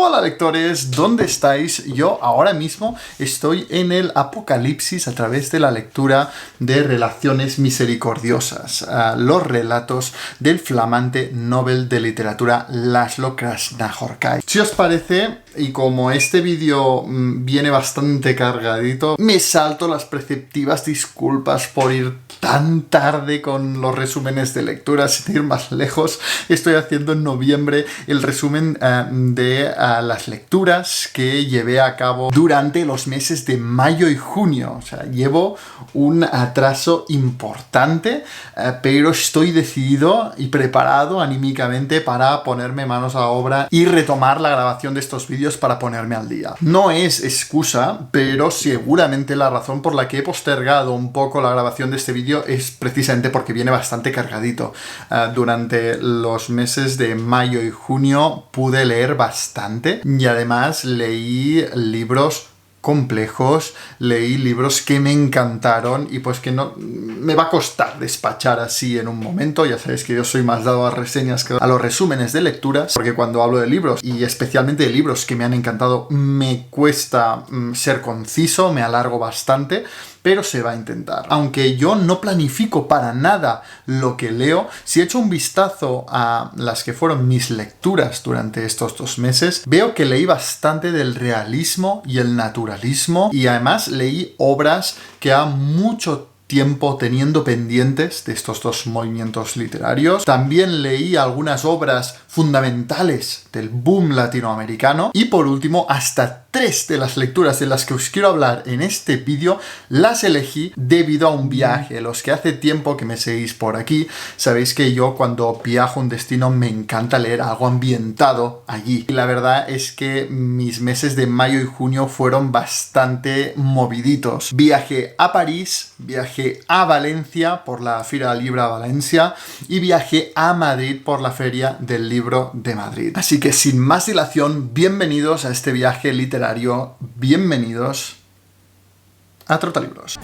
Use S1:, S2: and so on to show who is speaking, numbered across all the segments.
S1: Hola lectores, ¿dónde estáis? Yo ahora mismo estoy en el Apocalipsis a través de la lectura de Relaciones Misericordiosas, los relatos del flamante Nobel de Literatura László Krasznahorkai. Si os parece, y como este vídeo viene bastante cargadito, me salto las preceptivas disculpas por ir tan tarde con los resúmenes de lectura. Sin ir más lejos, estoy haciendo en noviembre el resumen de las lecturas que llevé a cabo durante los meses de mayo y junio. O sea, llevo un atraso importante, pero estoy decidido y preparado anímicamente para ponerme manos a la obra y retomar la grabación de estos vídeos para ponerme al día. No es excusa, pero seguramente la razón por la que he postergado un poco la grabación de este vídeo es precisamente porque viene bastante cargadito. Durante los meses de mayo y junio pude leer bastante y además leí libros complejos, leí libros que me encantaron y pues que no me va a costar despachar así en un momento. Ya sabéis que yo soy más dado a reseñas que a los resúmenes de lecturas, porque cuando hablo de libros, y especialmente de libros que me han encantado, me cuesta ser conciso, me alargo bastante, pero se va a intentar. Aunque yo no planifico para nada lo que leo, si echo un vistazo a las que fueron mis lecturas durante estos 2 meses, veo que leí bastante del realismo y el naturalismo, y además leí obras que a mucho tiempo teniendo pendientes de estos 2 movimientos literarios. También leí algunas obras fundamentales del boom latinoamericano y por último hasta 3 de las lecturas de las que os quiero hablar en este vídeo las elegí debido a un viaje. Los que hace tiempo que me seguís por aquí sabéis que yo cuando viajo a un destino me encanta leer algo ambientado allí, y la verdad es que mis meses de mayo y junio fueron bastante moviditos. Viajé a París, viajé a Valencia por la Fira Libra Valencia y viajé a Madrid por la Feria del Libro de Madrid. Así que sin más dilación, bienvenidos a este viaje literario, bienvenidos a Trotalibros.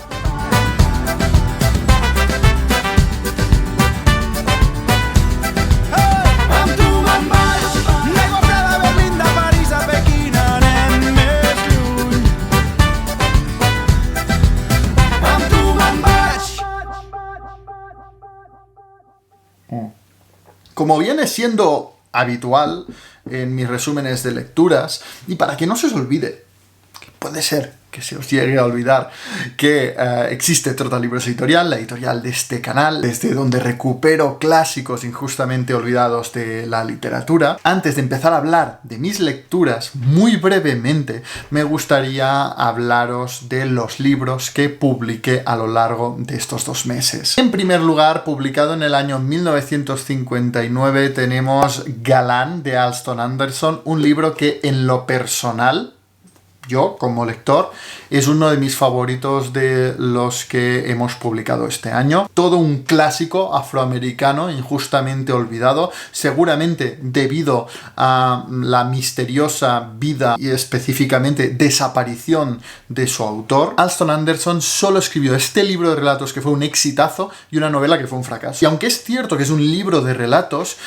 S1: Como viene siendo habitual en mis resúmenes de lecturas, y para que no se os olvide, que puede ser que se os llegue a olvidar que existe Trotalibros Editorial, la editorial de este canal, desde donde recupero clásicos injustamente olvidados de la literatura. Antes de empezar a hablar de mis lecturas, muy brevemente, me gustaría hablaros de los libros que publiqué a lo largo de estos 2 meses. En primer lugar, publicado en el año 1959, tenemos Galán, de Alston Anderson, un libro que en lo personal, yo, como lector, es uno de mis favoritos de los que hemos publicado este año. Todo un clásico afroamericano injustamente olvidado, seguramente debido a la misteriosa vida y específicamente desaparición de su autor. Alston Anderson solo escribió este libro de relatos que fue un exitazo y una novela que fue un fracaso. Y aunque es cierto que es un libro de relatos,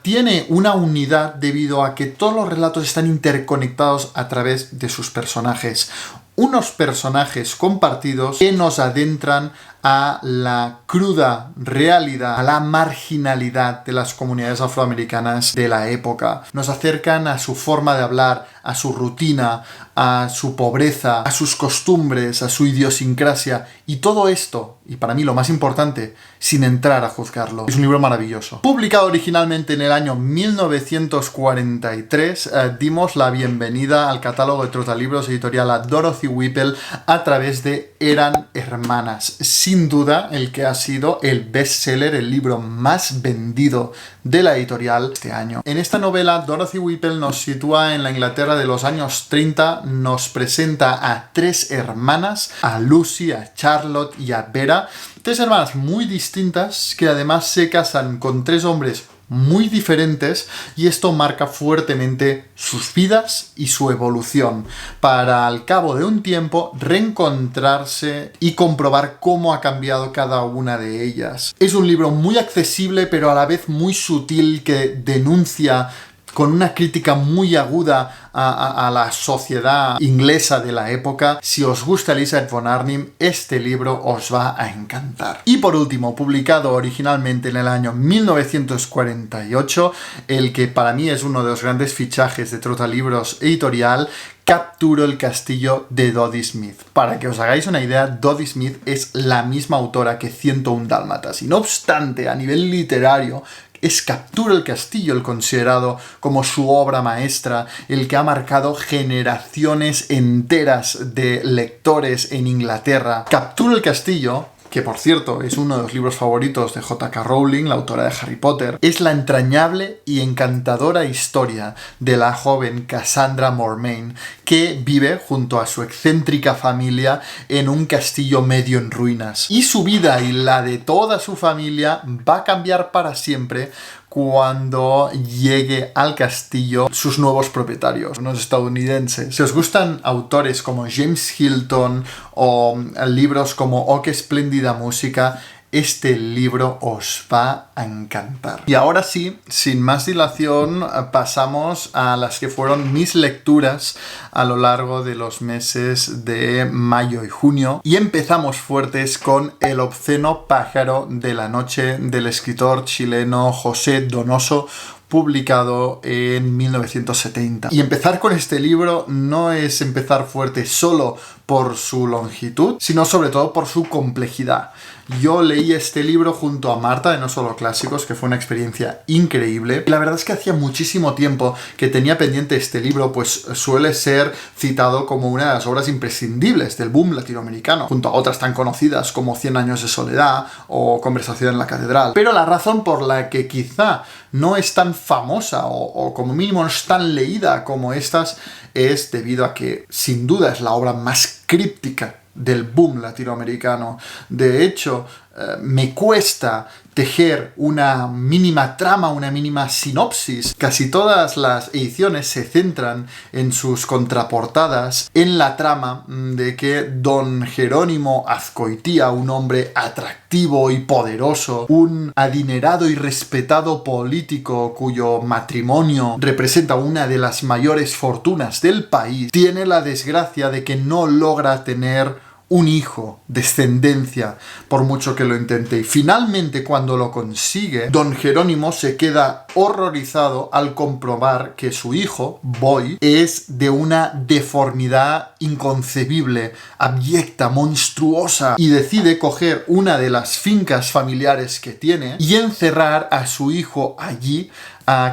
S1: tiene una unidad debido a que todos los relatos están interconectados a través de sus personajes. Unos personajes compartidos que nos adentran a la cruda realidad, a la marginalidad de las comunidades afroamericanas de la época. Nos acercan a su forma de hablar, a su rutina, a su pobreza, a sus costumbres, a su idiosincrasia, y todo esto, y para mí lo más importante, sin entrar a juzgarlo. Es un libro maravilloso. Publicado originalmente en el año 1943, dimos la bienvenida al catálogo de Trotalibros Editorial a Dorothy Whipple a través de Eran Hermanas. Sin duda, el que ha sido el bestseller, el libro más vendido de la editorial este año. En esta novela, Dorothy Whipple nos sitúa en la Inglaterra de los años 30, nos presenta a 3 hermanas, a Lucy, a Charlotte y a Vera, 3 hermanas muy distintas que además se casan con 3 hombres muy diferentes, y esto marca fuertemente sus vidas y su evolución, para al cabo de un tiempo reencontrarse y comprobar cómo ha cambiado cada una de ellas. Es un libro muy accesible pero a la vez muy sutil, que denuncia con una crítica muy aguda a la sociedad inglesa de la época. Si os gusta Elizabeth von Arnim, este libro os va a encantar. Y por último, publicado originalmente en el año 1948, el que para mí es uno de los grandes fichajes de Trotalibros Editorial, Capturo el castillo de Dodie Smith. Para que os hagáis una idea, Dodie Smith es la misma autora que 101 Dálmatas, y no obstante, a nivel literario, es Capturo el castillo el considerado como su obra maestra, el que ha marcado generaciones enteras de lectores en Inglaterra. Capturo el castillo, que por cierto es uno de los libros favoritos de J.K. Rowling, la autora de Harry Potter, es la entrañable y encantadora historia de la joven Cassandra Mormaine, que vive junto a su excéntrica familia en un castillo medio en ruinas. Y su vida y la de toda su familia va a cambiar para siempre cuando llegue al castillo sus nuevos propietarios, unos estadounidenses. Si os gustan autores como James Hilton o libros como Oh, qué espléndida música, este libro os va a encantar. Y ahora sí, sin más dilación, pasamos a las que fueron mis lecturas a lo largo de los meses de mayo y junio. Y empezamos fuertes con El obsceno pájaro de la noche, del escritor chileno José Donoso, publicado en 1970. Y empezar con este libro no es empezar fuerte solo por su longitud, sino sobre todo por su complejidad. Yo leí este libro junto a Marta de No Solo Clásicos, que fue una experiencia increíble. Y la verdad es que hacía muchísimo tiempo que tenía pendiente este libro, pues suele ser citado como una de las obras imprescindibles del boom latinoamericano, junto a otras tan conocidas como 100 años de soledad o Conversación en la catedral. Pero la razón por la que quizá no es tan famosa o como mínimo no es tan leída como estas es debido a que sin duda es la obra más críptica del boom latinoamericano. De hecho, me cuesta tejer una mínima trama, una mínima sinopsis. Casi todas las ediciones se centran en sus contraportadas en la trama de que don Jerónimo Azcoitía, un hombre atractivo y poderoso, un adinerado y respetado político cuyo matrimonio representa una de las mayores fortunas del país, tiene la desgracia de que no logra tener un hijo, descendencia, por mucho que lo intente. Y finalmente, cuando lo consigue, don Jerónimo se queda horrorizado al comprobar que su hijo, Boy, es de una deformidad inconcebible, abyecta, monstruosa, y decide coger una de las fincas familiares que tiene y encerrar a su hijo allí,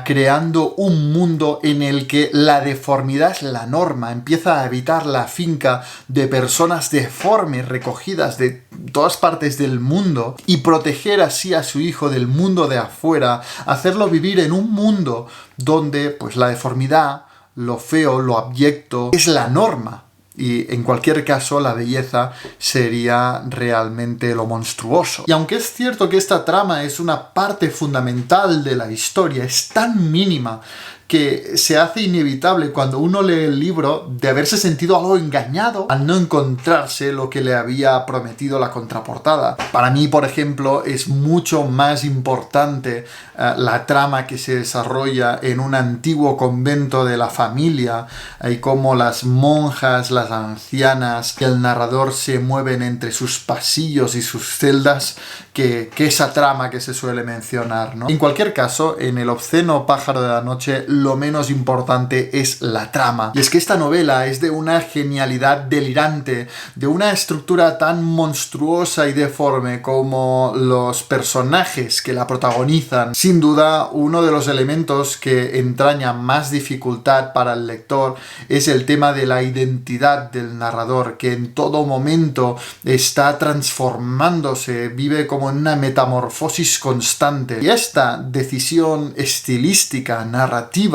S1: creando un mundo en el que la deformidad es la norma. Empieza a habitar la finca de personas deformes recogidas de todas partes del mundo y proteger así a su hijo del mundo de afuera, hacerlo vivir en un mundo donde pues la deformidad, lo feo, lo abyecto es la norma. Y en cualquier caso la belleza sería realmente lo monstruoso. Y aunque es cierto que esta trama es una parte fundamental de la historia, es tan mínima que se hace inevitable cuando uno lee el libro de haberse sentido algo engañado al no encontrarse lo que le había prometido la contraportada. Para mí, por ejemplo, es mucho más importante la trama que se desarrolla en un antiguo convento de la familia y cómo las monjas, las ancianas y el narrador se mueven entre sus pasillos y sus celdas que esa trama que se suele mencionar, ¿no? En cualquier caso, en El obsceno pájaro de la noche, lo menos importante es la trama. Y es que esta novela es de una genialidad delirante, de una estructura tan monstruosa y deforme como los personajes que la protagonizan. Sin duda, uno de los elementos que entraña más dificultad para el lector es el tema de la identidad del narrador, que en todo momento está transformándose, vive como en una metamorfosis constante. Y esta decisión estilística, narrativa,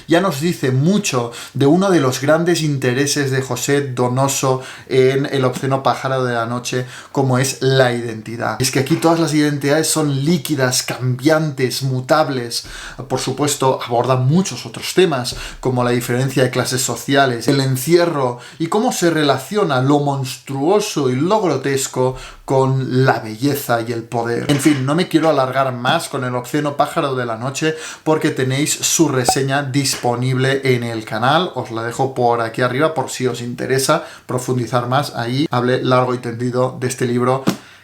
S1: ya nos dice mucho de uno de los grandes intereses de José Donoso en El obsceno pájaro de la noche, como es la identidad. Es que aquí todas las identidades son líquidas, cambiantes, mutables. Por supuesto, aborda muchos otros temas, como la diferencia de clases sociales, el encierro y cómo se relaciona lo monstruoso y lo grotesco con la belleza y el poder. En fin, no me quiero alargar más con El obsceno pájaro de la noche porque tenéis su reseña reseña disponible en el canal. Os la dejo por aquí arriba por si os interesa profundizar más. Ahí hablé largo y tendido de este libro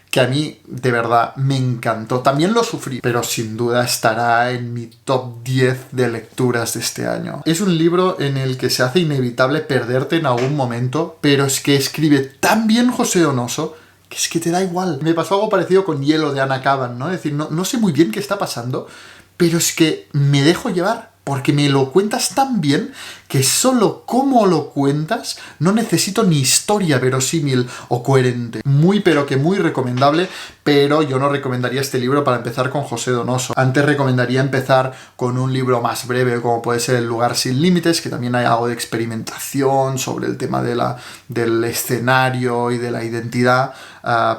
S1: que a mí de verdad me encantó. También lo sufrí, pero sin duda estará en mi top 10 de lecturas de este año. Es un libro en el que se hace inevitable perderte en algún momento, pero es que escribe tan bien José Donoso que es que te da igual. Me pasó algo parecido con Hielo de Anna Kavan, ¿no? Es decir, no sé muy bien qué está pasando, pero es que me dejo llevar. Porque me lo cuentas tan bien que solo cómo lo cuentas no necesito ni historia verosímil o coherente. Muy pero que muy recomendable, pero yo no recomendaría este libro para empezar con José Donoso. Antes recomendaría empezar con un libro más breve como puede ser El lugar sin límites, que también hay algo de experimentación sobre el tema del escenario y de la identidad,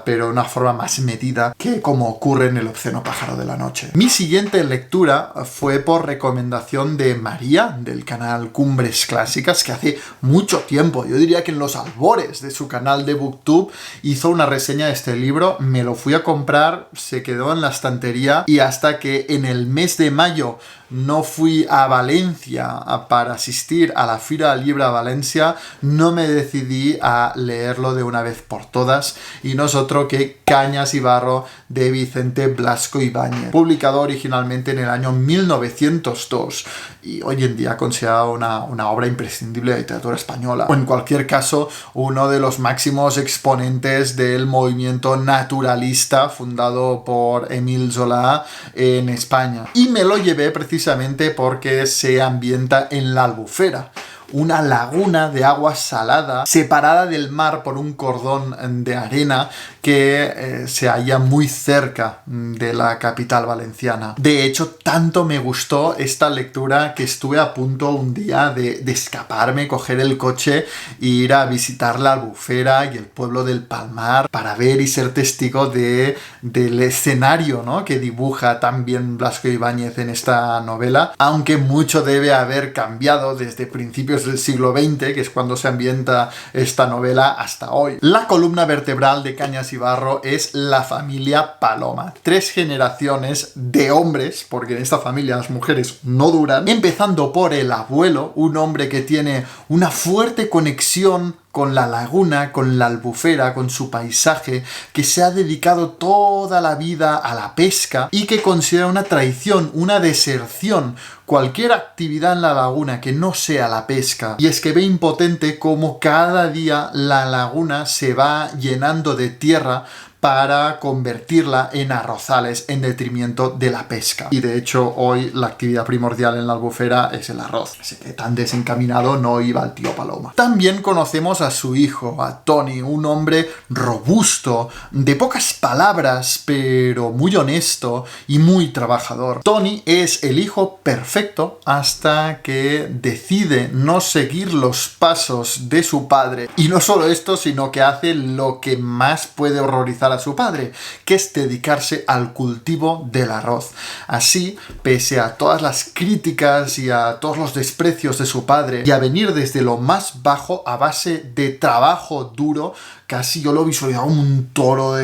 S1: pero de una forma más medida que como ocurre en El obsceno pájaro de la noche. Mi siguiente lectura fue por recomendación de María, del canal Cumbres Clásicas, que hace mucho tiempo, yo diría que en los albores de su canal de BookTube, hizo una reseña de este libro. Me lo fui a comprar, se quedó en la estantería y hasta que en el mes de mayo no fui a Valencia para asistir a la Fira del Llibre a Valencia, no me decidí a leerlo de una vez por todas, y no es otro que Cañas y Barro de Vicente Blasco Ibáñez, publicado originalmente en el año 1902 y hoy en día considerado una obra imprescindible de literatura española, o en cualquier caso uno de los máximos exponentes del movimiento naturalista fundado por Émile Zola en España. Y me lo llevé precisamente porque se ambienta en la Albufera, una laguna de agua salada separada del mar por un cordón de arena que se halla muy cerca de la capital valenciana. De hecho, tanto me gustó esta lectura que estuve a punto un día de escaparme, coger el coche e ir a visitar la Albufera y el pueblo del Palmar para ver y ser testigo del escenario, ¿no?, que dibuja tan bien Blasco Ibáñez en esta novela, aunque mucho debe haber cambiado desde principios del siglo XX, que es cuando se ambienta esta novela, hasta hoy. La columna vertebral de Cañas y Barro es la familia Paloma. 3 generaciones de hombres, porque en esta familia las mujeres no duran, empezando por el abuelo, un hombre que tiene una fuerte conexión con la laguna, con la Albufera, con su paisaje, que se ha dedicado toda la vida a la pesca y que considera una traición, una deserción, cualquier actividad en la laguna que no sea la pesca. Y es que ve impotente cómo cada día la laguna se va llenando de tierra para convertirla en arrozales en detrimento de la pesca. Y de hecho hoy la actividad primordial en la Albufera es el arroz. Así que tan desencaminado no iba el tío Paloma. También conocemos a su hijo, a Tony, un hombre robusto, de pocas palabras, pero muy honesto y muy trabajador. Tony es el hijo perfecto hasta que decide no seguir los pasos de su padre. Y no solo esto, sino que hace lo que más puede horrorizar a su padre, que es dedicarse al cultivo del arroz. Así, pese a todas las críticas y a todos los desprecios de su padre, y a venir desde lo más bajo a base de trabajo duro, casi yo lo visualizaba como un toro,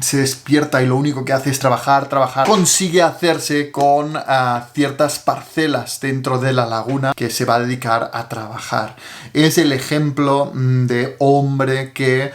S1: se despierta y lo único que hace es trabajar, consigue hacerse con ciertas parcelas dentro de la laguna que se va a dedicar a trabajar. Es el ejemplo de hombre que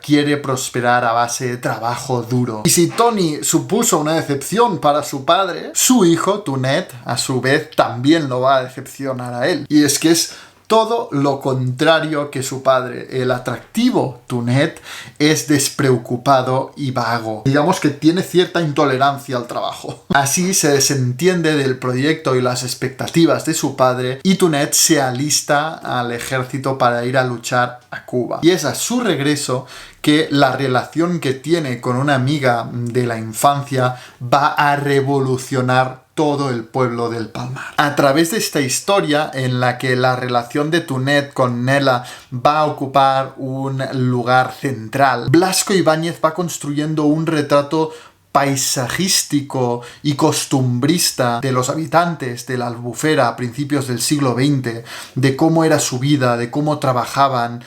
S1: quiere prosperar a base de trabajo duro. Y si Tony supuso una decepción para su padre, su hijo, Tonet, a su vez también lo va a decepcionar a él. Y es que es todo lo contrario que su padre. El atractivo Tonet es despreocupado y vago. Digamos que tiene cierta intolerancia al trabajo. Así se desentiende del proyecto y las expectativas de su padre y Tonet se alista al ejército para ir a luchar a Cuba. Y es a su regreso que la relación que tiene con una amiga de la infancia va a revolucionar todo el pueblo del Palmar. A través de esta historia en la que la relación de Tonet con Nela va a ocupar un lugar central, Blasco Ibáñez va construyendo un retrato paisajístico y costumbrista de los habitantes de la Albufera a principios del siglo XX, de cómo era su vida, de cómo trabajaban,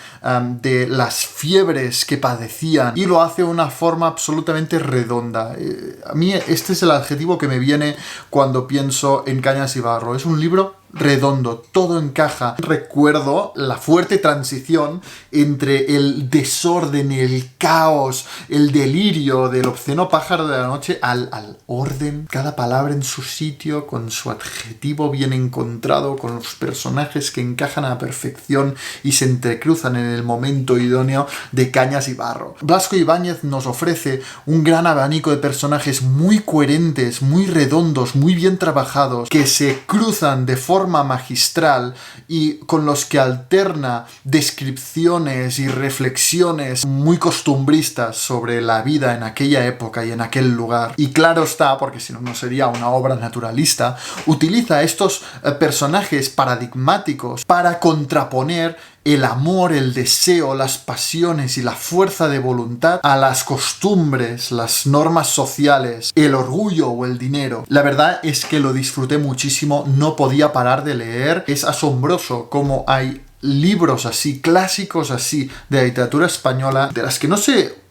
S1: de las fiebres que padecían, y lo hace de una forma absolutamente redonda. A mí este es el adjetivo que me viene cuando pienso en Cañas y Barro. Es un libro redondo, todo encaja. Recuerdo la fuerte transición entre el desorden, el caos, el delirio del obsceno pájaro de la noche al orden, cada palabra en su sitio, con su adjetivo bien encontrado, con los personajes que encajan a la perfección y se entrecruzan en el momento idóneo de Cañas y Barro. Blasco Ibáñez nos ofrece un gran abanico de personajes muy coherentes, muy redondos, muy bien trabajados, que se cruzan de forma magistral y con los que alterna descripciones y reflexiones muy costumbristas sobre la vida en aquella época y en aquel lugar. Y claro está, porque si no, no sería una obra naturalista, utiliza estos personajes paradigmáticos para contraponer el amor, el deseo, las pasiones y la fuerza de voluntad a las costumbres, las normas sociales, el orgullo o el dinero. La verdad es que lo disfruté muchísimo, no podía parar de leer. Es asombroso cómo hay libros así, clásicos así, de la literatura española, de las que no se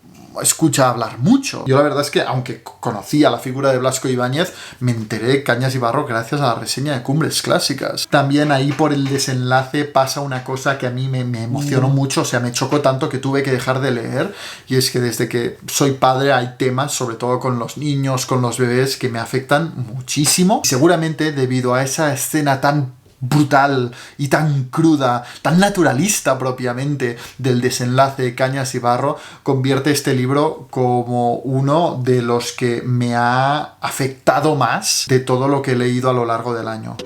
S1: escucha hablar mucho. Yo la verdad es que, aunque conocía la figura de Blasco Ibáñez, me enteré de Cañas y Barro gracias a la reseña de Cumbres Clásicas. También ahí por el desenlace pasa una cosa que a mí me emocionó mucho, o sea, me chocó tanto que tuve que dejar de leer, y es que desde que soy padre hay temas, sobre todo con los niños, con los bebés, que me afectan muchísimo. Seguramente debido a esa escena tan brutal y tan cruda, tan naturalista propiamente del desenlace de Cañas y Barro, convierte este libro como uno de los que me ha afectado más de todo lo que he leído a lo largo del año.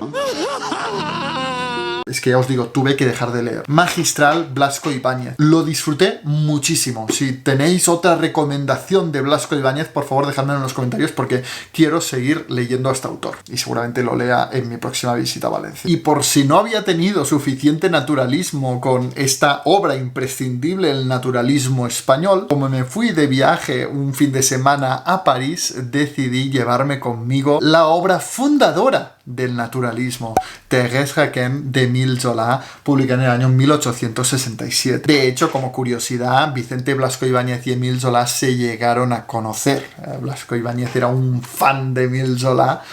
S1: Es que ya os digo, tuve que dejar de leer. Magistral, Blasco Ibáñez. Lo disfruté muchísimo. Si tenéis otra recomendación de Blasco Ibáñez, por favor dejadmelo en los comentarios, porque quiero seguir leyendo a este autor. Y seguramente lo lea en mi próxima visita a Valencia. Y por si no había tenido suficiente naturalismo con esta obra imprescindible, el naturalismo español, como me fui de viaje un fin de semana a París, decidí llevarme conmigo la obra fundadora del naturalismo, Thérèse Raquin de Émile Zola, publicada en el año 1867. De hecho, como curiosidad, Vicente Blasco Ibáñez y Émile Zola se llegaron a conocer. Blasco Ibáñez era un fan de Émile Zola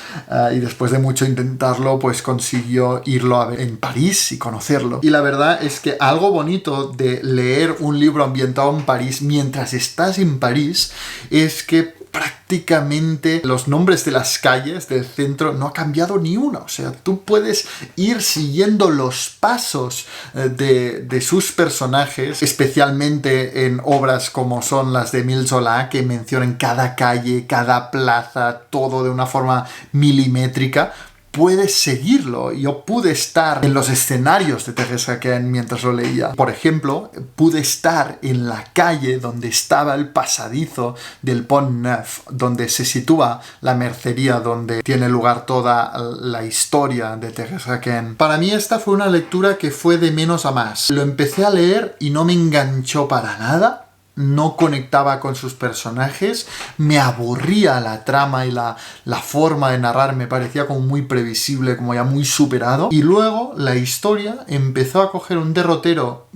S1: y después de mucho intentarlo, pues consiguió irlo a ver en París y conocerlo. Y la verdad es que algo bonito de leer un libro ambientado en París mientras estás en París es que prácticamente los nombres de las calles del centro no ha cambiado ni uno. O sea, tú puedes ir siguiendo los pasos de sus personajes, especialmente en obras como son las de Émile Zola, que mencionan cada calle, cada plaza, todo de una forma milimétrica. Puedes seguirlo. Yo pude estar en los escenarios de Thérèse Raquin mientras lo leía. Por ejemplo, pude estar en la calle donde estaba el pasadizo del Pont Neuf, donde se sitúa la mercería, donde tiene lugar toda la historia de Thérèse Raquin. Para mí esta fue una lectura que fue de menos a más. Lo empecé a leer y no me enganchó para nada. No conectaba con sus personajes, me aburría la trama y la forma de narrar, me parecía como muy previsible, como ya muy superado. Y luego la historia empezó a coger un derrotero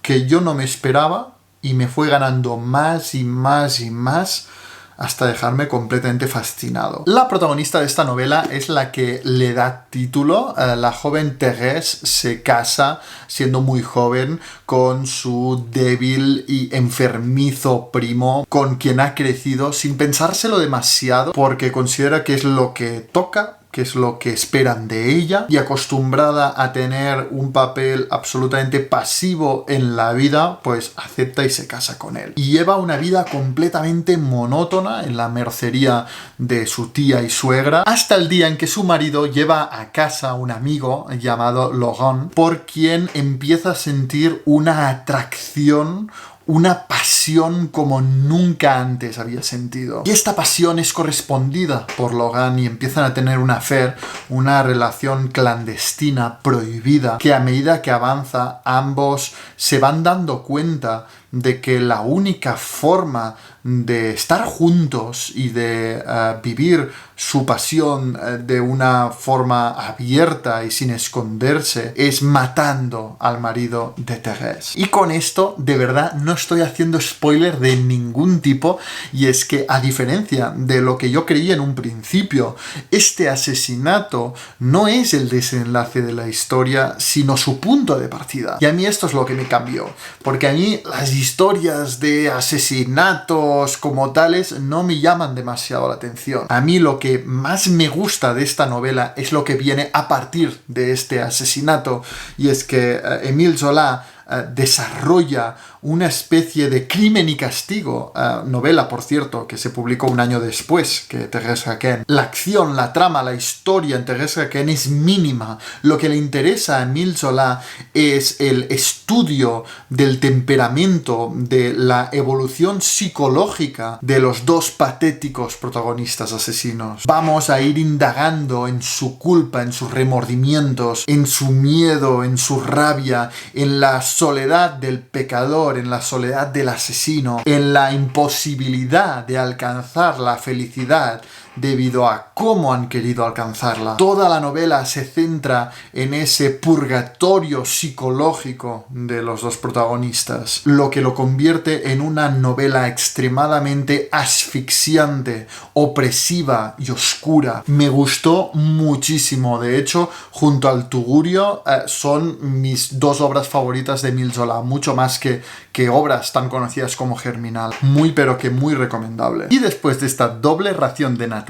S1: que yo no me esperaba y me fue ganando más y más y más, hasta dejarme completamente fascinado. La protagonista de esta novela es la que le da título. La joven Thérèse se casa, siendo muy joven, con su débil y enfermizo primo, con quien ha crecido sin pensárselo demasiado, porque considera que es lo que toca, que es lo que esperan de ella, y acostumbrada a tener un papel absolutamente pasivo en la vida, pues acepta y se casa con él. Y lleva una vida completamente monótona en la mercería de su tía y suegra, hasta el día en que su marido lleva a casa a un amigo llamado Laurent, por quien empieza a sentir una atracción, una pasión como nunca antes había sentido. Y esta pasión es correspondida por Logan y empiezan a tener una affair, una relación clandestina, prohibida, que a medida que avanza ambos se van dando cuenta de que la única forma de estar juntos y de vivir su pasión de una forma abierta y sin esconderse es matando al marido de Thérèse. Y con esto, de verdad, no estoy haciendo spoiler de ningún tipo, y es que, a diferencia de lo que yo creía en un principio, este asesinato no es el desenlace de la historia, sino su punto de partida. Y a mí esto es lo que me cambió, porque a mí las historias de asesinatos como tales no me llaman demasiado la atención. A mí lo que más me gusta de esta novela es lo que viene a partir de este asesinato, y es que Émile Zola desarrolla una especie de Crimen y Castigo, novela, por cierto, que se publicó un año después que Thérèse Raquin. La acción, la trama, la historia en Thérèse Raquin es mínima. Lo que le interesa a Émile Zola es el estudio del temperamento, de la evolución psicológica de los dos patéticos protagonistas asesinos. Vamos a ir indagando en su culpa, en sus remordimientos, en su miedo, en su rabia, en la soledad del pecador, en la soledad del asesino, en la imposibilidad de alcanzar la felicidad debido a cómo han querido alcanzarla. Toda la novela se centra en ese purgatorio psicológico de los dos protagonistas, lo que lo convierte en una novela extremadamente asfixiante, opresiva y oscura. Me gustó muchísimo. De hecho, junto al Tugurio, son mis dos obras favoritas de Émile Zola, mucho más que obras tan conocidas como Germinal. Muy, pero que muy recomendable. Y después de esta doble ración de naturalismo,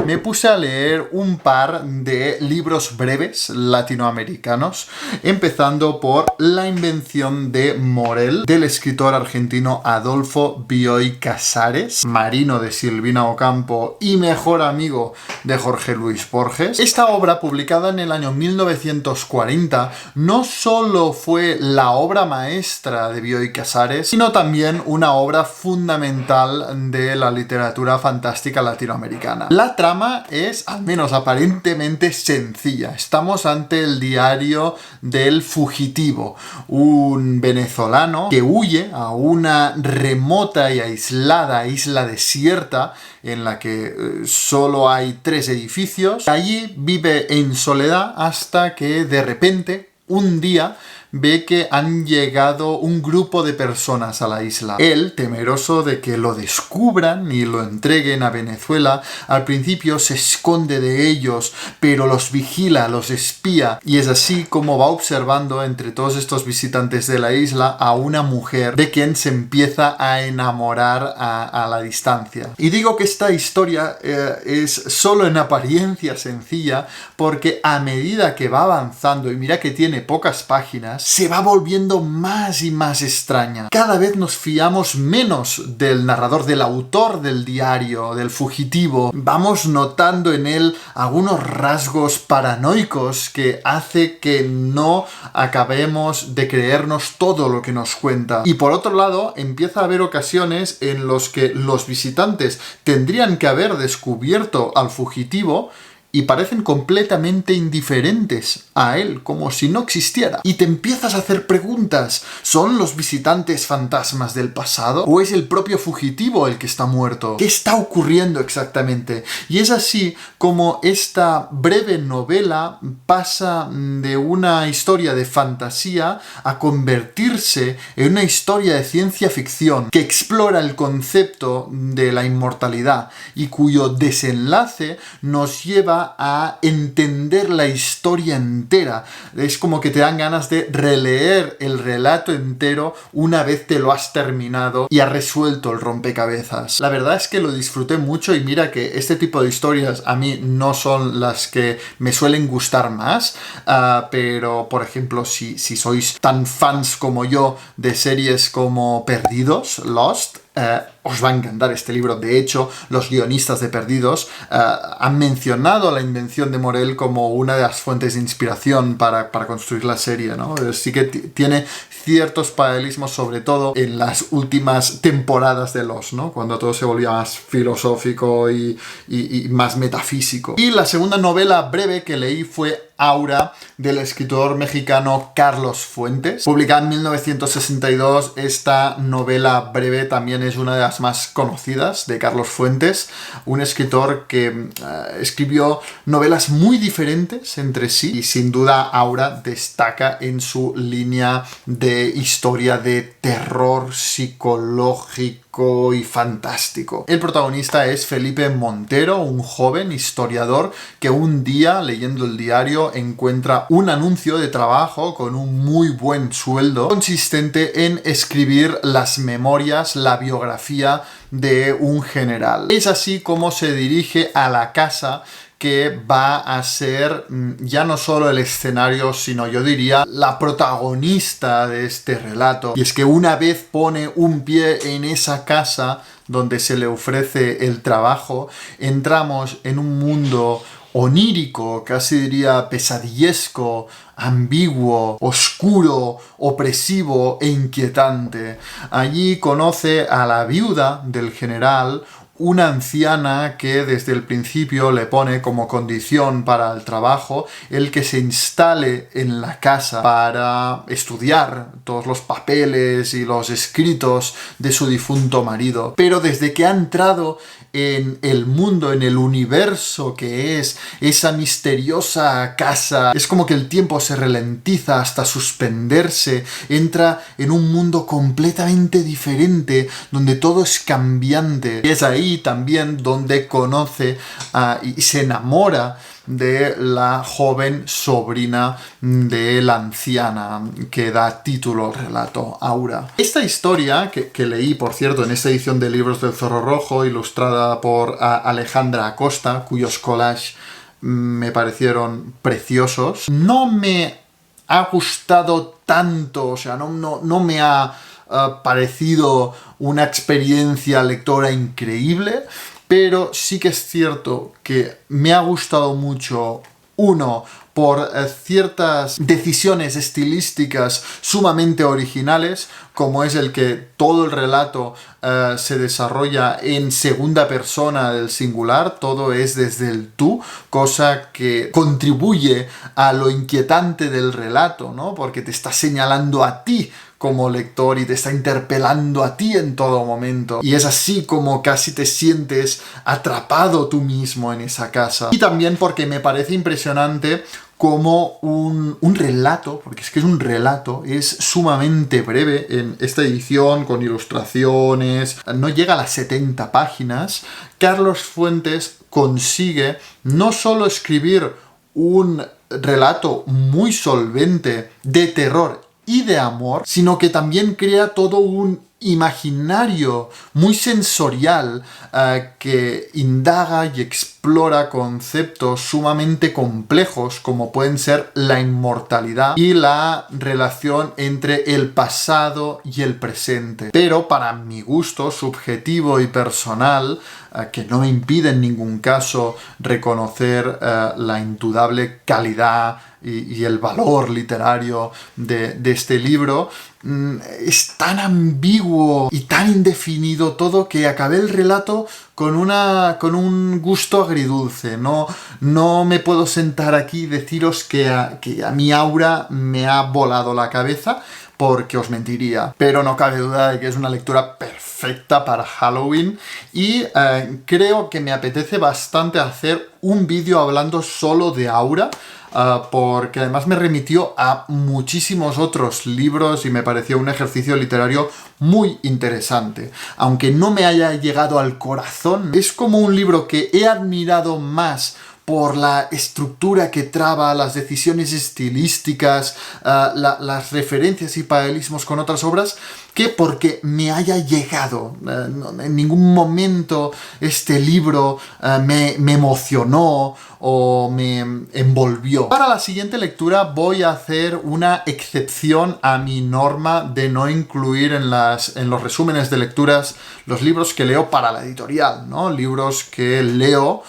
S1: me puse a leer un par de libros breves latinoamericanos, empezando por La invención de Morel, del escritor argentino Adolfo Bioy Casares, marino de Silvina Ocampo y mejor amigo de Jorge Luis Borges. Esta obra, publicada en el año 1940, no solo fue la obra maestra de Bioy Casares, sino también una obra fundamental de la literatura fantástica latinoamericana. La trama es, al menos aparentemente, sencilla. Estamos ante el diario del fugitivo, un venezolano que huye a una remota y aislada isla desierta en la que solo hay 3 edificios. Allí vive en soledad hasta que de repente, un día, ve que han llegado un grupo de personas a la isla. Él, temeroso de que lo descubran y lo entreguen a Venezuela, al principio se esconde de ellos, pero los vigila, los espía, y es así como va observando entre todos estos visitantes de la isla a una mujer de quien se empieza a enamorar a la distancia. Y digo que esta historia es solo en apariencia sencilla, porque a medida que va avanzando, y mira que tiene pocas páginas, se va volviendo más y más extraña. Cada vez nos fiamos menos del narrador, del autor del diario, del fugitivo. Vamos notando en él algunos rasgos paranoicos que hace que no acabemos de creernos todo lo que nos cuenta. Y por otro lado, empieza a haber ocasiones en los que los visitantes tendrían que haber descubierto al fugitivo y parecen completamente indiferentes a él, como si no existiera. Y te empiezas a hacer preguntas. ¿Son los visitantes fantasmas del pasado? ¿O es el propio fugitivo el que está muerto? ¿Qué está ocurriendo exactamente? Y es así como esta breve novela pasa de una historia de fantasía a convertirse en una historia de ciencia ficción que explora el concepto de la inmortalidad y cuyo desenlace nos lleva a entender la historia entera. Es como que te dan ganas de releer el relato entero una vez te lo has terminado y has resuelto el rompecabezas. La verdad es que lo disfruté mucho, y mira que este tipo de historias a mí no son las que me suelen gustar más, pero por ejemplo si sois tan fans como yo de series como Perdidos, Lost, os va a encantar este libro. De hecho, los guionistas de Perdidos han mencionado la invención de Morel como una de las fuentes de inspiración para construir la serie, ¿no? Sí que tiene ciertos paralelismos, sobre todo en las últimas temporadas de Lost, ¿no? Cuando todo se volvía más filosófico y más metafísico. Y la segunda novela breve que leí fue Aura, del escritor mexicano Carlos Fuentes. Publicada en 1962, esta novela breve también es una de las más conocidas de Carlos Fuentes, un escritor que escribió novelas muy diferentes entre sí y sin duda Aura destaca en su línea de historia de terror psicológico y fantástico. El protagonista es Felipe Montero, un joven historiador que un día, leyendo el diario, encuentra un anuncio de trabajo con un muy buen sueldo consistente en escribir las memorias, la biografía de un general. Es así como se dirige a la casa que va a ser ya no solo el escenario, sino yo diría la protagonista de este relato. Y es que una vez pone un pie en esa casa donde se le ofrece el trabajo, entramos en un mundo onírico, casi diría pesadillesco, ambiguo, oscuro, opresivo e inquietante. Allí conoce a la viuda del general, una anciana que desde el principio le pone como condición para el trabajo el que se instale en la casa para estudiar todos los papeles y los escritos de su difunto marido. Pero desde que ha entrado en el mundo, en el universo que es esa misteriosa casa, es como que el tiempo se ralentiza hasta suspenderse, entra en un mundo completamente diferente, donde todo es cambiante. Y es ahí también donde conoce y se enamora de la joven sobrina de la anciana que da título al relato, Aura. Esta historia, que leí, por cierto, en esta edición de Libros del Zorro Rojo, ilustrada por Alejandra Acosta, cuyos collages me parecieron preciosos, no me ha gustado tanto, o sea, no me ha parecido una experiencia lectora increíble, pero sí que es cierto que me ha gustado mucho, uno, por ciertas decisiones estilísticas sumamente originales, como es el que todo el relato se desarrolla en segunda persona del singular, todo es desde el tú, cosa que contribuye a lo inquietante del relato, ¿no? Porque te está señalando a ti como lector y te está interpelando a ti en todo momento. Y es así como casi te sientes atrapado tú mismo en esa casa. Y también porque me parece impresionante como un relato, porque es que es un relato, es sumamente breve en esta edición, con ilustraciones, no llega a las 70 páginas. Carlos Fuentes consigue no solo escribir un relato muy solvente de terror y de amor, sino que también crea todo un imaginario muy sensorial que indaga y explora conceptos sumamente complejos como pueden ser la inmortalidad y la relación entre el pasado y el presente. Pero para mi gusto subjetivo y personal, que no me impide en ningún caso reconocer la indudable calidad y el valor literario de este libro, es tan ambiguo y tan indefinido todo que acabé el relato con un gusto agridulce. No me puedo sentar aquí y deciros que a mi Aura me ha volado la cabeza, porque os mentiría. Pero no cabe duda de que es una lectura perfecta para Halloween y creo que me apetece bastante hacer un vídeo hablando solo de Aura, porque además me remitió a muchísimos otros libros y me pareció un ejercicio literario muy interesante. Aunque no me haya llegado al corazón, es como un libro que he admirado más por la estructura que traba, las decisiones estilísticas, las referencias y paralelismos con otras obras, que porque me haya llegado. En ningún momento este libro me emocionó o me envolvió. Para la siguiente lectura voy a hacer una excepción a mi norma de no incluir en los resúmenes de lecturas los libros que leo para la editorial, ¿no? Libros que leo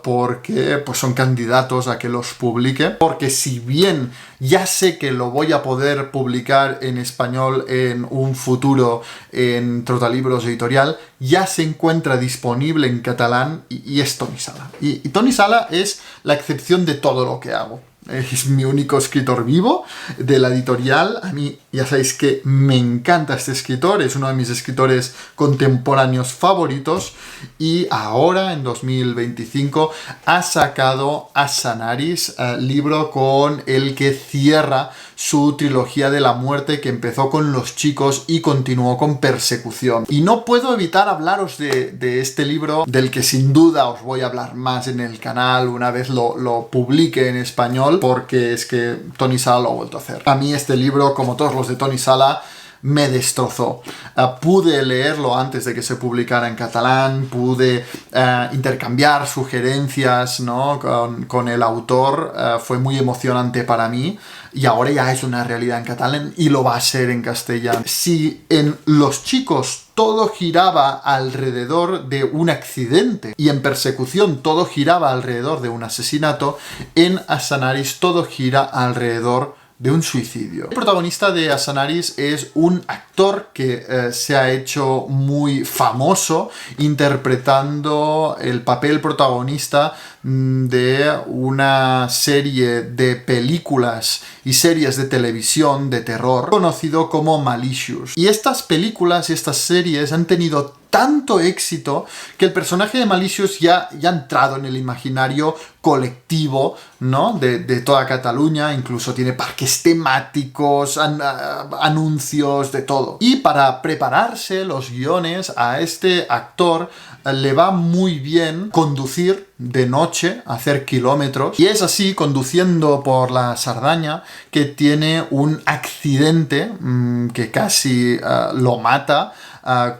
S1: porque pues, son candidatos a que los publique, porque si bien ya sé que lo voy a poder publicar en español en un futuro en Trotalibros Editorial, ya se encuentra disponible en catalán y es Toni Sala. Y Toni Sala es la excepción de todo lo que hago. es mi único escritor vivo de la editorial. A mí ya sabéis que me encanta este escritor, es uno de mis escritores contemporáneos favoritos, y ahora en 2025 ha sacado Asanaris, libro con el que cierra su trilogía de la muerte, que empezó con Los chicos y continuó con Persecución. Y no puedo evitar hablaros de este libro, del que sin duda os voy a hablar más en el canal una vez lo publique en español, porque es que Tony Sala lo ha vuelto a hacer. A mí este libro, como todos los de Tony Sala, me destrozó. Pude leerlo antes de que se publicara en catalán, pude intercambiar sugerencias, ¿no?, con el autor. Fue muy emocionante para mí, y ahora ya es una realidad en catalán y lo va a ser en castellano. Si en Los chicos todo giraba alrededor de un accidente y en Persecución todo giraba alrededor de un asesinato, en Asanaris todo gira alrededor de un suicidio. El protagonista de Asanaris es un actor que se ha hecho muy famoso interpretando el papel protagonista de una serie de películas y series de televisión de terror conocido como Malicious. Y estas películas y estas series han tenido tanto éxito que el personaje de Malicious ya ha entrado en el imaginario colectivo, ¿no?, de toda Cataluña. Incluso tiene parques temáticos, anuncios, de todo. Y para prepararse los guiones, a este actor le va muy bien conducir de noche, hacer kilómetros, y es así, conduciendo por la Sardaña, que tiene un accidente que casi lo mata,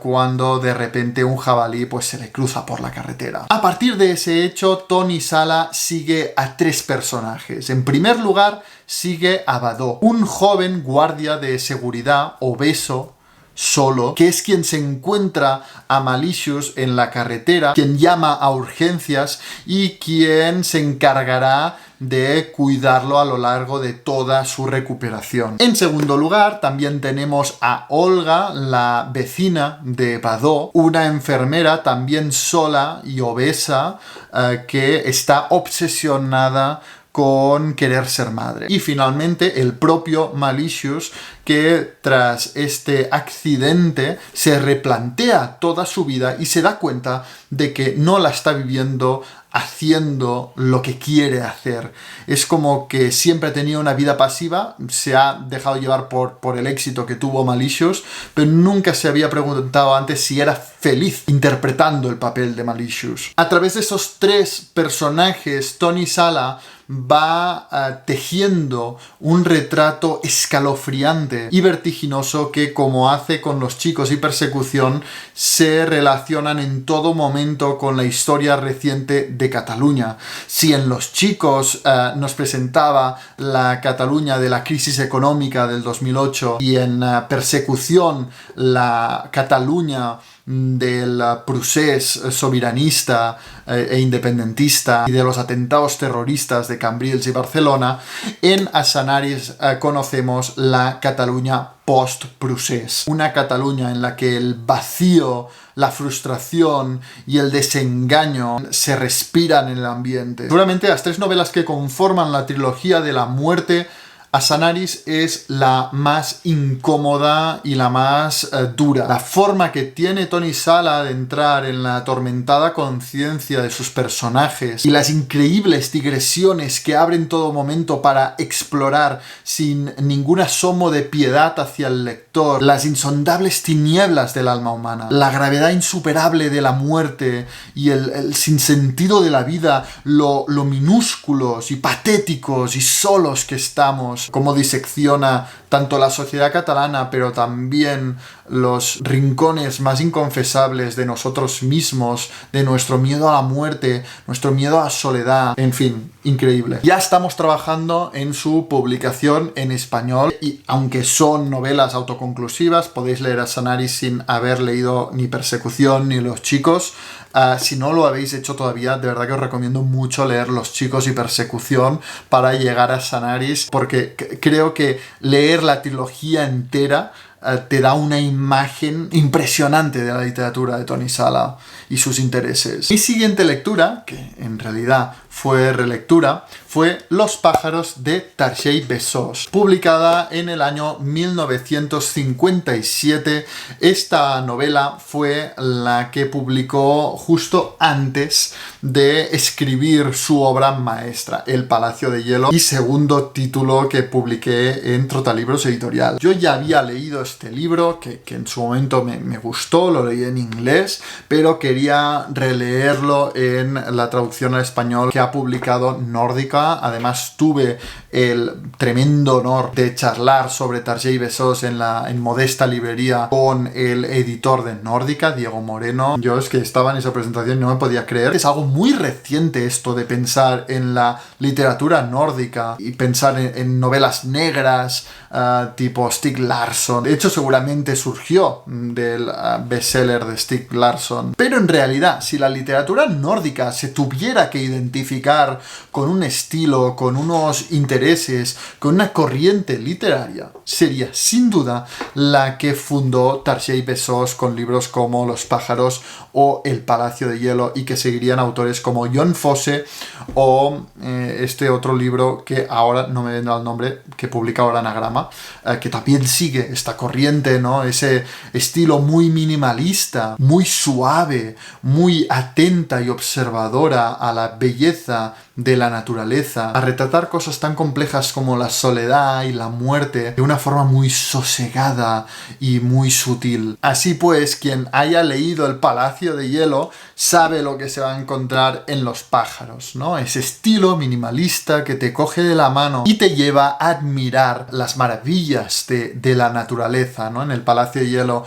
S1: cuando de repente un jabalí pues se le cruza por la carretera. A partir de ese hecho, Tony Sala sigue a tres personajes. En primer lugar, sigue a Badó, un joven guardia de seguridad obeso, solo, que es quien se encuentra a Malicious en la carretera, quien llama a urgencias y quien se encargará de cuidarlo a lo largo de toda su recuperación. En segundo lugar, también tenemos a Olga, la vecina de Badó, una enfermera también sola y obesa, que está obsesionada con querer ser madre. Y finalmente el propio Malicious, que tras este accidente se replantea toda su vida y se da cuenta de que no la está viviendo haciendo lo que quiere hacer. Es como que siempre ha tenido una vida pasiva, se ha dejado llevar por el éxito que tuvo Malicious, pero nunca se había preguntado antes si era feliz interpretando el papel de Malicious. A través de esos tres personajes, Tony Sala va tejiendo un retrato escalofriante y vertiginoso que, como hace con Los chicos y Persecución, se relacionan en todo momento con la historia reciente de Cataluña. Si en Los chicos nos presentaba la Cataluña de la crisis económica del 2008 y en Persecución la Cataluña del procés soberanista e independentista y de los atentados terroristas de Cambrils y Barcelona, en Asanaris conocemos la Cataluña post-procés. Una Cataluña en la que el vacío, la frustración y el desengaño se respiran en el ambiente. Seguramente las tres novelas que conforman la trilogía de la muerte, Asanaris es la más incómoda y la más dura. La forma que tiene Tony Sala de entrar en la atormentada conciencia de sus personajes y las increíbles digresiones que abre en todo momento para explorar sin ningún asomo de piedad hacia el lector, las insondables tinieblas del alma humana, la gravedad insuperable de la muerte y el sinsentido de la vida, lo minúsculos y patéticos y solos que estamos, cómo disecciona tanto la sociedad catalana, pero también los rincones más inconfesables de nosotros mismos, de nuestro miedo a la muerte, nuestro miedo a la soledad, en fin, increíble. Ya estamos trabajando en su publicación en español y aunque son novelas autoconclusivas, podéis leer Asanaris sin haber leído ni Persecución ni Los chicos. Si no lo habéis hecho todavía, de verdad que os recomiendo mucho leer Los chicos y Persecución para llegar a Asanaris, porque creo que leer la trilogía entera te da una imagen impresionante de la literatura de Tony Sala y sus intereses. Mi siguiente lectura, que en realidad fue relectura, fue Los pájaros de Tarjei Besós, publicada en el año 1957. Esta novela fue la que publicó justo antes de escribir su obra maestra, El Palacio de Hielo, y segundo título que publiqué en Trotalibros Editorial. Yo ya había leído este libro, que en su momento me gustó, lo leí en inglés, pero quería releerlo en la traducción al español que ha publicado Nórdica. Además, tuve el tremendo honor de charlar sobre Tarjei Besós en modesta librería con el editor de Nórdica, Diego Moreno. Yo es que estaba en esa presentación y no me podía creer. Es algo muy reciente esto de pensar en la literatura nórdica y pensar en novelas negras tipo Stieg Larsson. De hecho, seguramente surgió del bestseller de Stieg Larsson. Pero en realidad, si la literatura nórdica se tuviera que identificar con un estilo, con unos intereses, con una corriente literaria, sería sin duda la que fundó Tarjei Besós con libros como Los pájaros o El Palacio de Hielo, y que seguirían autores como Jon Fosse o este otro libro que ahora no me vendrá el nombre, que publica ahora Anagrama, que también sigue esta corriente, ¿no? Ese estilo muy minimalista, muy suave, muy atenta y observadora a la belleza de la naturaleza, a retratar cosas tan complejas como la soledad y la muerte de una forma muy sosegada y muy sutil. Así pues, quien haya leído El Palacio de Hielo sabe lo que se va a encontrar en Los pájaros, ¿no? Ese estilo minimalista que te coge de la mano y te lleva a admirar las maravillas de la naturaleza, ¿no? En El Palacio de Hielo,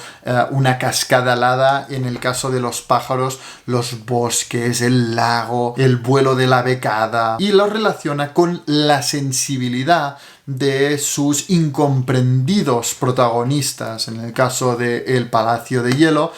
S1: una cascada helada; en el caso de Los pájaros, los bosques, el lago, el vuelo de la becada, y lo relaciona con la sensibilidad de sus incomprendidos protagonistas. En el caso de El Palacio de Hielo,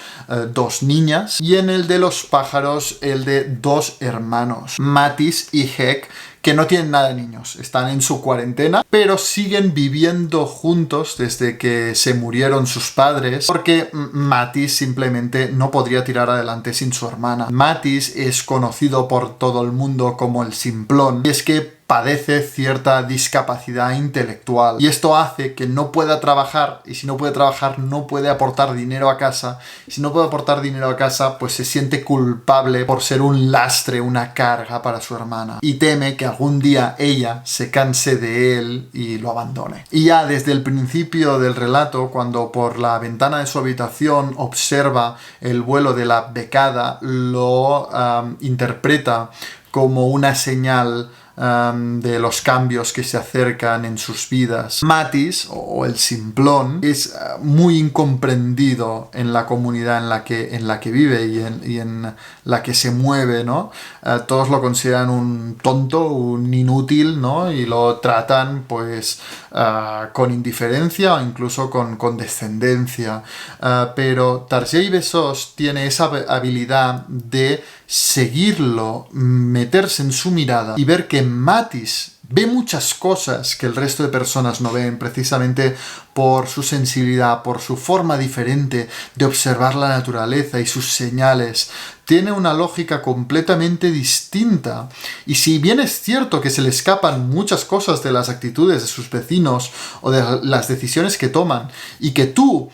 S1: dos niñas, y en el de Los pájaros, el de dos hermanos, Mattis y Hek, que no tienen nada de niños, están en su cuarentena, pero siguen viviendo juntos desde que se murieron sus padres, porque Mattis simplemente no podría tirar adelante sin su hermana. Mattis es conocido por todo el mundo como el simplón, y es que padece cierta discapacidad intelectual, y esto hace que no pueda trabajar, y si no puede trabajar no puede aportar dinero a casa, y si no puede aportar dinero a casa pues se siente culpable por ser un lastre, una carga para su hermana, y teme que algún día ella se canse de él y lo abandone. Y ya desde el principio del relato, cuando por la ventana de su habitación observa el vuelo de la becada, lo interpreta como una señal de los cambios que se acercan en sus vidas. Mattis, o el simplón, es muy incomprendido en la comunidad en la que vive y en la que se mueve, ¿no? Todos lo consideran un tonto, un inútil, ¿no? Y lo tratan pues con indiferencia o incluso con condescendencia. Pero Tarjei Besós tiene esa habilidad de seguirlo, meterse en su mirada y ver que Mattis ve muchas cosas que el resto de personas no ven, precisamente por su sensibilidad, por su forma diferente de observar la naturaleza y sus señales. Tiene una lógica completamente distinta. Y si bien es cierto que se le escapan muchas cosas de las actitudes de sus vecinos o de las decisiones que toman, y que tú,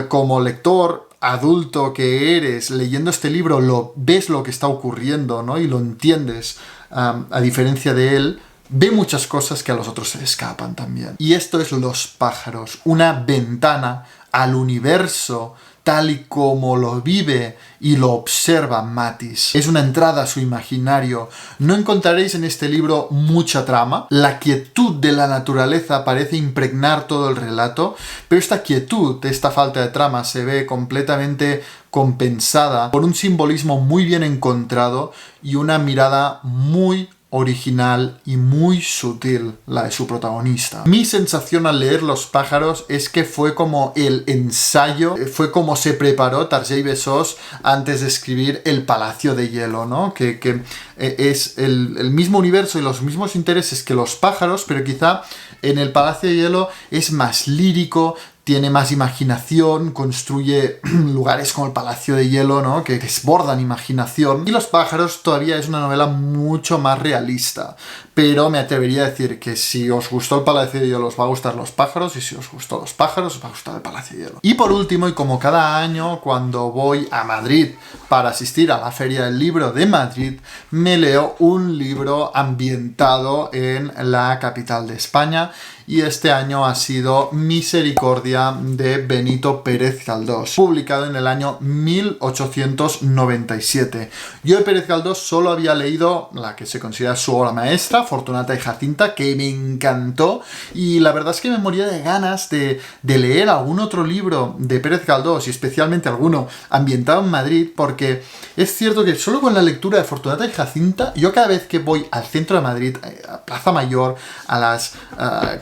S1: como lector adulto que eres, leyendo este libro, ves lo que está ocurriendo, ¿no? Y lo entiendes, a diferencia de él, ve muchas cosas que a los otros se le escapan también. Y esto es Los pájaros, una ventana al universo tal y como lo vive y lo observa Mattis. Es una entrada a su imaginario. No encontraréis en este libro mucha trama. La quietud de la naturaleza parece impregnar todo el relato, pero esta quietud, esta falta de trama, se ve completamente compensada por un simbolismo muy bien encontrado y una mirada muy original y muy sutil, la de su protagonista. Mi sensación al leer Los pájaros es que fue como el ensayo, fue como se preparó Tarjei Besós antes de escribir El Palacio de Hielo, ¿no? Que es el mismo universo y los mismos intereses que Los pájaros, pero quizá en El Palacio de Hielo es más lírico, tiene más imaginación, construye lugares como el Palacio de Hielo, ¿no? Que desbordan imaginación. Y Los pájaros todavía es una novela mucho más realista. Pero me atrevería a decir que si os gustó el Palacio de Hielo os va a gustar Los pájaros, y si os gustó Los pájaros os va a gustar el Palacio de Hielo. Y por último, y como cada año cuando voy a Madrid para asistir a la Feria del Libro de Madrid, me leo un libro ambientado en la capital de España, y este año ha sido Misericordia de Benito Pérez Galdós, publicado en el año 1897. Yo de Pérez Galdós solo había leído la que se considera su obra maestra, Fortunata y Jacinta, que me encantó, y la verdad es que me moría de ganas de leer algún otro libro de Pérez Galdós, y especialmente alguno ambientado en Madrid, porque es cierto que solo con la lectura de Fortunata y Jacinta, yo cada vez que voy al centro de Madrid, a Plaza Mayor, a las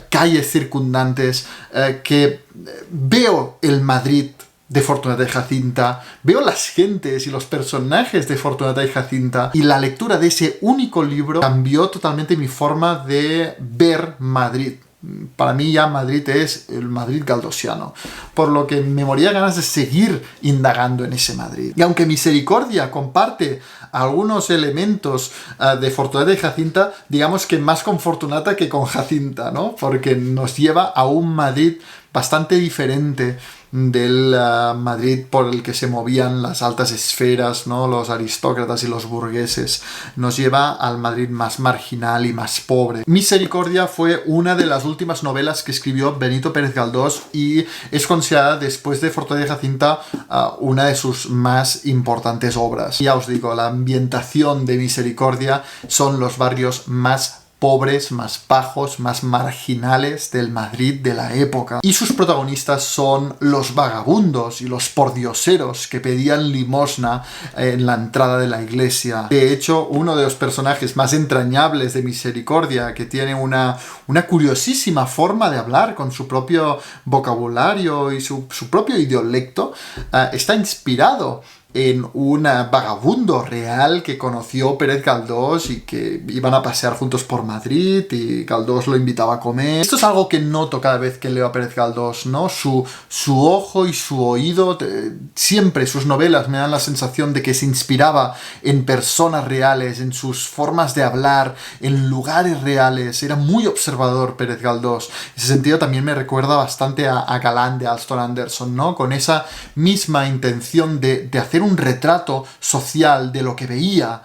S1: calles circundantes, que veo el Madrid de Fortunata y Jacinta, veo las gentes y los personajes de Fortunata y Jacinta, y la lectura de ese único libro cambió totalmente mi forma de ver Madrid. Para mí ya Madrid es el Madrid galdosiano, por lo que me moría ganas de seguir indagando en ese Madrid. Y aunque Misericordia comparte algunos elementos de Fortunata y Jacinta, digamos que más con Fortunata que con Jacinta, ¿no? Porque nos lleva a un Madrid bastante diferente del Madrid por el que se movían las altas esferas, ¿no? Los aristócratas y los burgueses. Nos lleva al Madrid más marginal y más pobre. Misericordia fue una de las últimas novelas que escribió Benito Pérez Galdós, y es considerada, después de Fortunata y Jacinta, una de sus más importantes obras. Ya os digo, la ambientación de Misericordia son los barrios más pobres, más bajos, más marginales del Madrid de la época. Y sus protagonistas son los vagabundos y los pordioseros que pedían limosna en la entrada de la iglesia. De hecho, uno de los personajes más entrañables de Misericordia, que tiene una curiosísima forma de hablar con su propio vocabulario y su propio idiolecto, está inspirado en un vagabundo real que conoció Pérez Galdós y que iban a pasear juntos por Madrid y Galdós lo invitaba a comer. Esto es algo que noto cada vez que leo a Pérez Galdós, ¿no? Su ojo y su oído, siempre sus novelas me dan la sensación de que se inspiraba en personas reales, en sus formas de hablar, en lugares reales. Era muy observador Pérez Galdós. En ese sentido también me recuerda bastante a Galán de Alston Anderson, ¿no? Con esa misma intención de hacer un retrato social de lo que veía,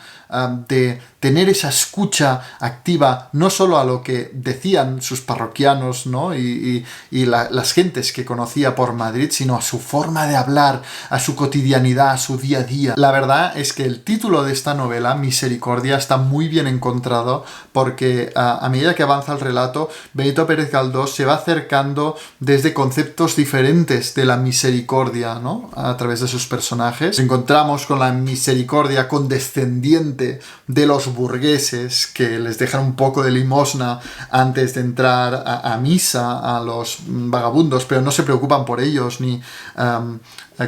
S1: de tener esa escucha activa, no solo a lo que decían sus parroquianos, ¿no? y las gentes que conocía por Madrid, sino a su forma de hablar, a su cotidianidad, a su día a día. La verdad es que el título de esta novela, Misericordia, está muy bien encontrado, porque a medida que avanza el relato, Benito Pérez Galdós se va acercando desde conceptos diferentes de la misericordia, ¿no? A través de sus personajes. Nos encontramos con la misericordia condescendiente de los burgueses, que les dejan un poco de limosna antes de entrar a misa a los vagabundos, pero no se preocupan por ellos ni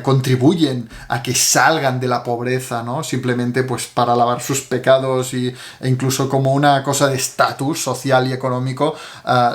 S1: contribuyen a que salgan de la pobreza, ¿no? Simplemente pues para lavar sus pecados e incluso como una cosa de estatus social y económico,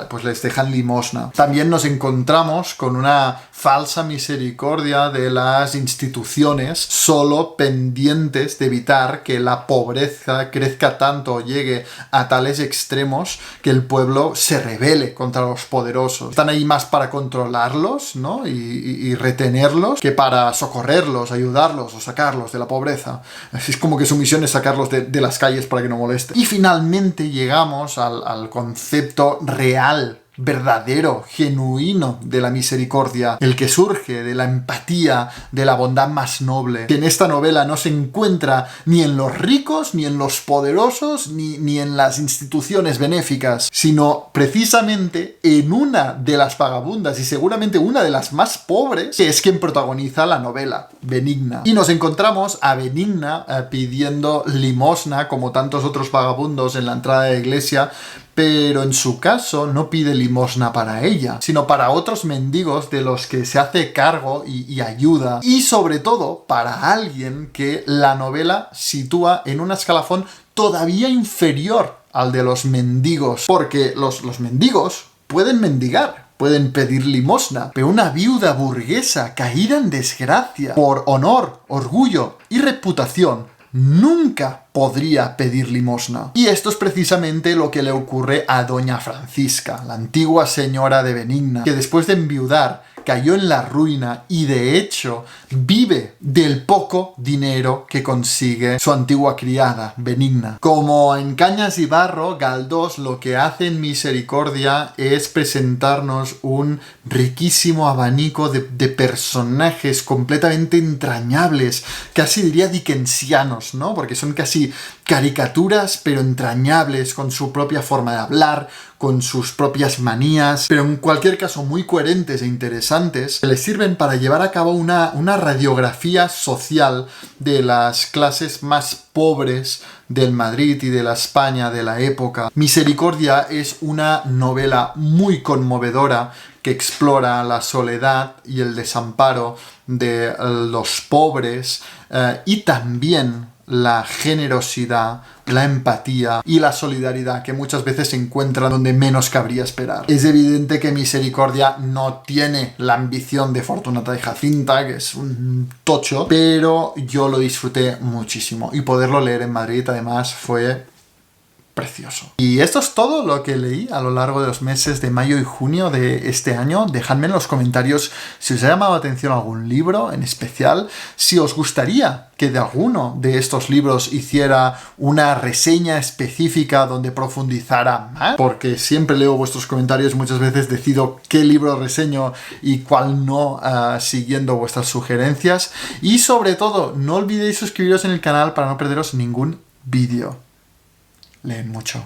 S1: pues les dejan limosna. También nos encontramos con una falsa misericordia de las instituciones, solo pendientes de evitar que la pobreza crezca tanto o llegue a tales extremos que el pueblo se rebele contra los poderosos. Están ahí más para controlarlos, ¿no? y retenerlos, que para socorrerlos, ayudarlos o sacarlos de la pobreza. Es como que su misión es sacarlos de las calles para que no molesten. Y finalmente llegamos al concepto real, verdadero, genuino de la misericordia, el que surge de la empatía, de la bondad más noble, que en esta novela no se encuentra ni en los ricos, ni en los poderosos, ni en las instituciones benéficas, sino precisamente en una de las vagabundas y seguramente una de las más pobres, que es quien protagoniza la novela, Benigna. Y nos encontramos a Benigna pidiendo limosna, como tantos otros vagabundos en la entrada de la iglesia, pero en su caso no pide limosna para ella, sino para otros mendigos de los que se hace cargo y ayuda. Y sobre todo para alguien que la novela sitúa en un escalafón todavía inferior al de los mendigos, porque los mendigos pueden mendigar, pueden pedir limosna, pero una viuda burguesa caída en desgracia por honor, orgullo y reputación nunca podría pedir limosna. Y esto es precisamente lo que le ocurre a doña Francisca, la antigua señora de Benigna, que después de enviudar cayó en la ruina y de hecho vive del poco dinero que consigue su antigua criada, Benigna. Como en Cañas y Barro, Galdós lo que hace en Misericordia es presentarnos un riquísimo abanico de personajes completamente entrañables, casi diría dickensianos, ¿no? Porque son casi caricaturas, pero entrañables, con su propia forma de hablar, con sus propias manías, pero en cualquier caso muy coherentes e interesantes, que les sirven para llevar a cabo una radiografía social de las clases más pobres del Madrid y de la España de la época. Misericordia es una novela muy conmovedora que explora la soledad y el desamparo de los pobres y también la generosidad, la empatía y la solidaridad que muchas veces se encuentran donde menos cabría esperar. Es evidente que Misericordia no tiene la ambición de Fortunata y Jacinta, que es un tocho, pero yo lo disfruté muchísimo y poderlo leer en Madrid además fue precioso. Y esto es todo lo que leí a lo largo de los meses de mayo y junio de este año. Dejadme en los comentarios si os ha llamado la atención algún libro en especial, si os gustaría que de alguno de estos libros hiciera una reseña específica donde profundizara más, porque siempre leo vuestros comentarios, muchas veces decido qué libro reseño y cuál no, siguiendo vuestras sugerencias. Y sobre todo, no olvidéis suscribiros en el canal para no perderos ningún vídeo. Leen mucho.